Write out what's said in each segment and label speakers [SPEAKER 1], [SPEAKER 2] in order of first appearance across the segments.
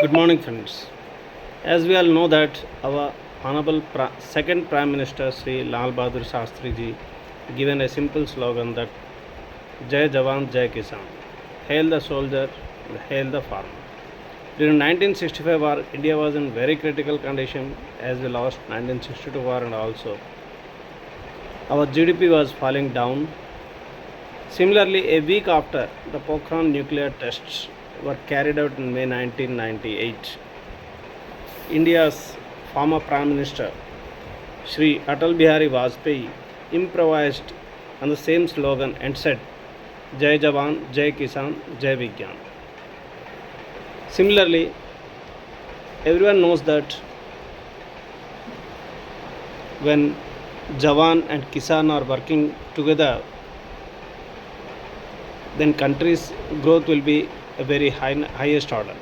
[SPEAKER 1] Good morning, friends. As we all know that our Honorable Second Prime Minister Sri Lal Bahadur Shastri ji given a simple slogan that Jai Jawan, Jai Kisan, hail the soldier, and hail the farmer. During 1965 war, India was in very critical condition as we lost 1962 war and also our GDP was falling down. Similarly, a week after the Pokhran nuclear tests were carried out in May 1998, India's former Prime Minister Shri Atal Bihari Vajpayee improvised on the same slogan and said, Jai Jawan, Jai Kisan, Jai Vigyan. Similarly, everyone knows that when Jawan and Kisan are working together, then country's growth will be a very highest order.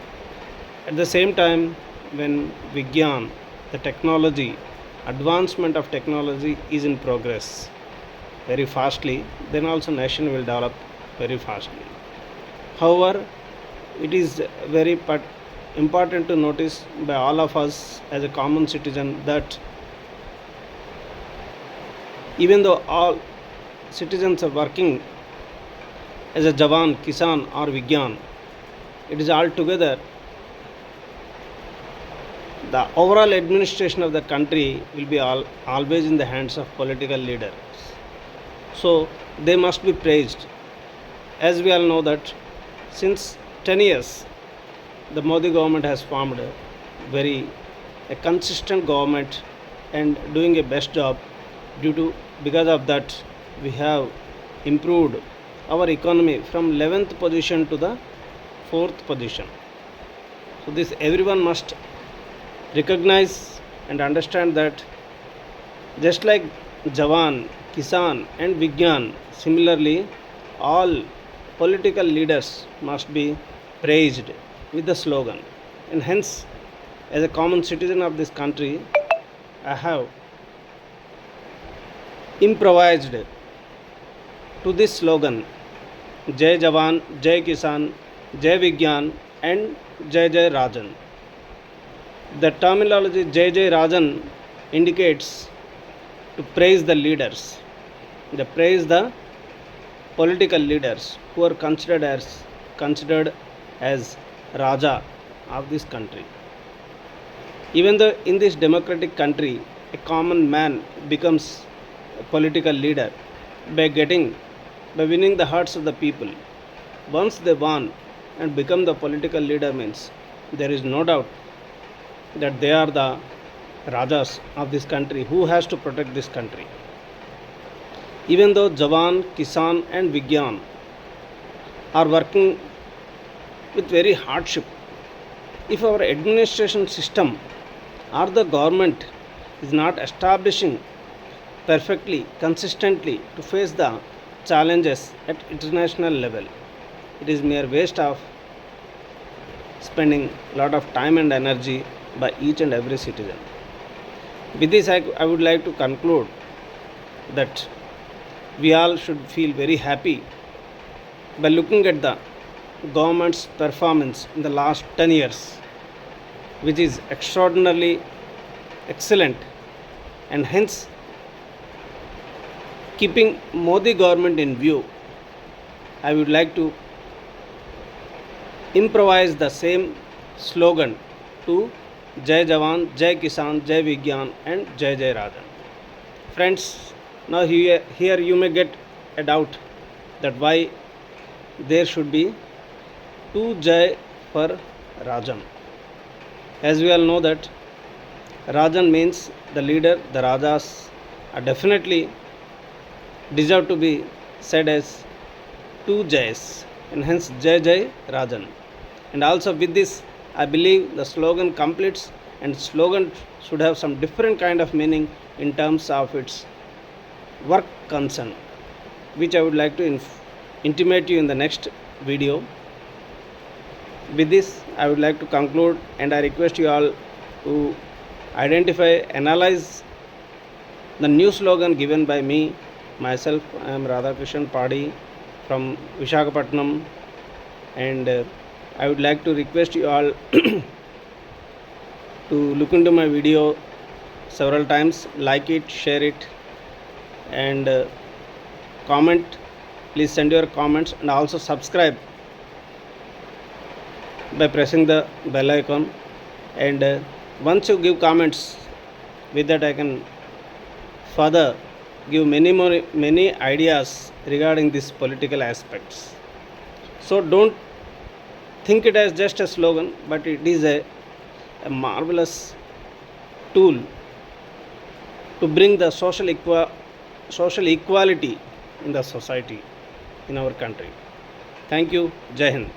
[SPEAKER 1] At the same time, when Vigyan, the technology, advancement of technology is in progress very fastly, then also nation will develop very fastly. However, it is very important to notice by all of us as a common citizen that even though all citizens are working as a Jawan, Kisan or Vigyan, it is all together. The overall administration of the country will be always in the hands of political leaders. So they must be praised. As we all know that since 10 years, the Modi government has formed a consistent government and doing a best job. Because of that, we have improved our economy from 11th position to the 4th position. So this everyone must recognize and understand that just like Jawan, Kisan and Vigyan, similarly all political leaders must be praised with the slogan. And hence, as a common citizen of this country, I have improvised to this slogan Jai Jawan, Jai Kisan, Jai Vigyan and Jai Jai Rajan. The terminology Jai Jai Rajan indicates to praise the leaders, to praise the political leaders who are considered as Raja of this country. Even though in this democratic country a common man becomes a political leader by winning the hearts of the people. Once they won and become the political leader means there is no doubt that they are the Rajas of this country who has to protect this country. Even though Jawan, Kisan and Vigyan are working with very hardship, if our administration system or the government is not establishing perfectly, consistently to face the challenges at international level, it is mere waste of spending a lot of time and energy by each and every citizen. With this, I would like to conclude that we all should feel very happy by looking at the government's performance in the last 10 years, which is extraordinarily excellent, and hence keeping Modi government in view, I would like to improvise the same slogan to Jai Jawan, Jai Kisan, Jai Vigyan and Jai Jai Rajan. Friends, now here you may get a doubt that why there should be two Jai for Rajan. As we all know that Rajan means the leader, the Rajas are definitely deserve to be said as two Jais, and hence Jai Jai Rajan. And also with this, I believe the slogan completes, and slogan should have some different kind of meaning in terms of its work concern, which I would like to intimate you in the next video. With this, I would like to conclude, and I request you all to identify, analyze the new slogan given by me. Myself, I am Radhakrishan Padi from Visakhapatnam, and I would like to request you all to look into my video several times, like it, share it, and comment. Please send your comments and also subscribe by pressing the bell icon. And once you give comments, with that I can further give many ideas regarding these political aspects. So don't think it as just a slogan, but it is a marvelous tool to bring the social equality in the society in our country. Thank you. Jai Hind.